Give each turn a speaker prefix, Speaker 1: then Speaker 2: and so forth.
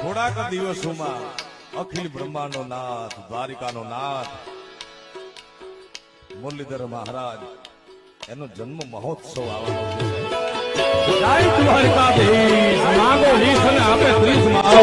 Speaker 1: થોડાક દિવસોમાં અખિલ બ્રહ્માંડનો નાથ, દ્વારિકાનો નાથ મુરલીધર મહારાજ એનો જન્મ મહોત્સવ આવવાનો છે.
Speaker 2: જય દ્વારિકાધીશ. માંગો લીસ અને આપે 30 માળો